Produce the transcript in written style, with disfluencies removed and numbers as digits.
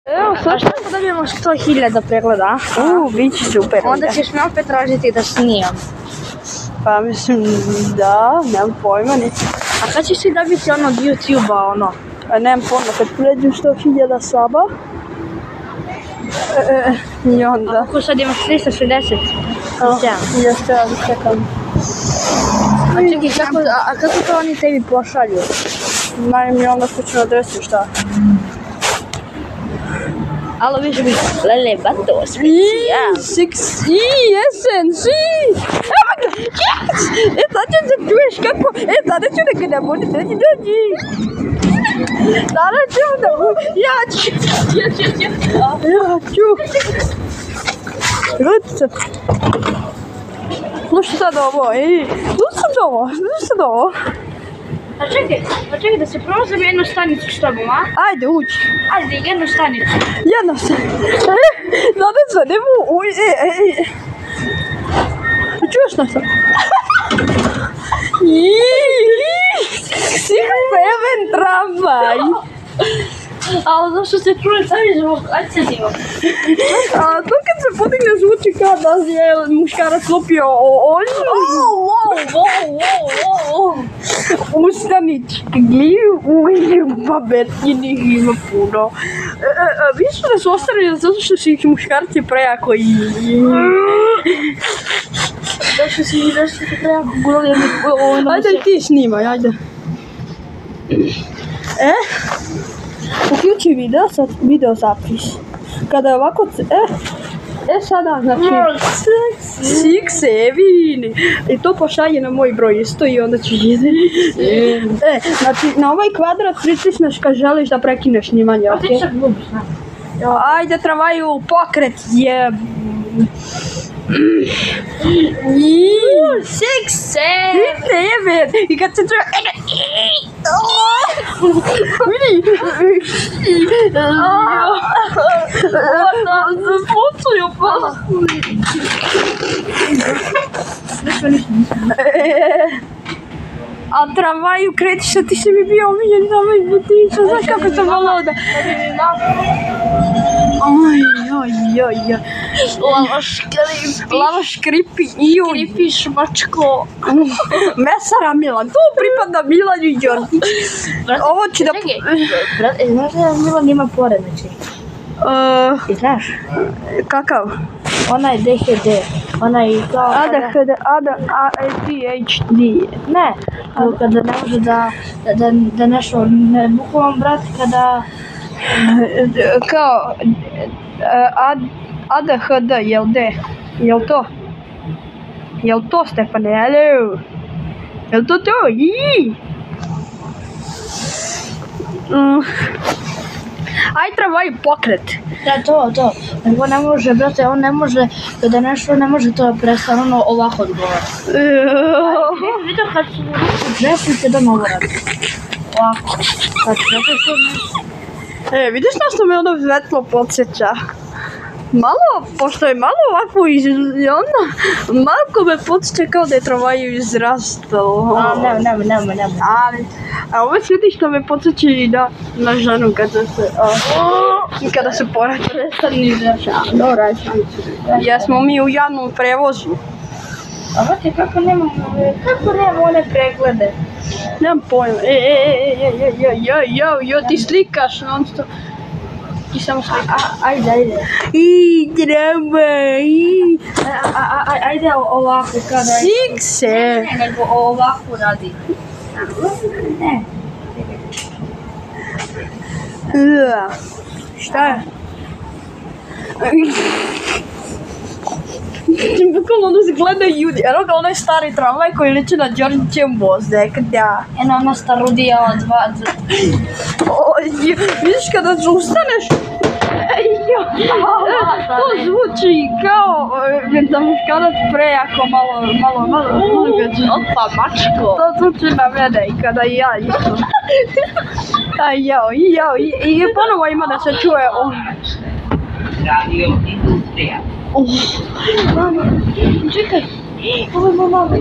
Evo, slušaj, da dobijemo 100.000 pregleda. Bit će super. Onda ćeš me opet tražiti da snimam. Pa mislim, da, nemam pojma ni. A kad ćeš ti dobiti ono od YouTube-a, ono? A nemam pojma, kad pređem 100.000 saba. I onda... Ako sad imaš 360? Jeste, ja čekam. A čekaj, kako to oni tebi pošalju? Najem mi onda kućnu adresu, šta? Alo, viš mi, lele, bato, specijal. Jesen, Evo ga, yes! Sad ću da čuješ kako... Sada ću da ga ne bude, dođi. Sada ću da bude, ja ću. Ruca. Slušaj sad ovo, slušaj ovo. A čekaj da se prolazim jednu stanicu s tobom, a? Ajde, uđi. Ajde, jednu stanicu. Jedna stanicu. Sada se ne mogu, čuješ nas? Six-seven tramvaj. Ali zašto se čuje sami zvuk? Ajde se zimo. A to kad se podigne zvuči kao da je muškarac lupio ustanički babetnjinih ima puno. Više da su ostali zato što su ih muškarci prejako i... Zašto si prejako gulali? Ajde ti snimaj, ajde. Uključi video zapis. Kada je ovako... sada, znači... Six-seven. I to pošalje na moj broj isto i onda ćeš vidjeti. Znači, na ovaj kvadrat pritisneš kad želiš da prekineš snimanje, okej? A ti se glubiš, ne? Ajde, tramvaju pokret, Six-seven. I kad se čuje... Vidi! Započuju pa! Ništa. A tramvaju kretiš, a ti si mi bio omiljen tramvaj butića, znaš kako sam valoda? Oj. Lava škripi. Škripiš, mačko. Mesara Milan, to pripada Milanu i Đorđi. Ovo ću da... Čekaj, znaš da Milan ima poremećaj? Znaš? Kakav? Onaj DHD, onaj kao... ADHD, ADHD. Ne, kada ne može da nešto, bukvalno brat, kada... Kao... ADHD, jel de? Jel to? Jel to, Stefane? Alo? Jel to to? Aj, tramvaj pokret. Da, to. Nego ne može, brate, on ne može, kada nešto ne može to prestane, ono ovako odgovara. Vidio kad su ruku u džepu i kada ovo radi. Ovako. Kad čekaj što ne... Vidiš na što me ono svetlo podsjeća? Malo, pošto je malo ovako malko me podsjeća kao da je tramvaju izrastalo. Nema. A ovo sjeti što me podsjeća i na ženu kada se porađa. Prestani izraša. Dobra, jesmo mi u javnom prevozu. A vrati, kako nemamo one preglede? Nemam pojma. Ti slikaš non stop. Ti samo slikaš. Ajde. Tramvaj. Ajde ovako kada... Sikse. Ne, nego ovako radi. Ne. Šta je? Bukvalno ono se gledaju ljudi. Evo ga onaj stari tramvaj koji liči na Đorđev most nekada. Ona starudija od Vidiš kada ustaneš? To zvuči kao da muškarac prejako malo Opa, mačko. To zvuči na mene i kada i ja isto. I ponovo ima da se čuje on. Radio Industrija. Mama, čekaj. Ovo je moj mama.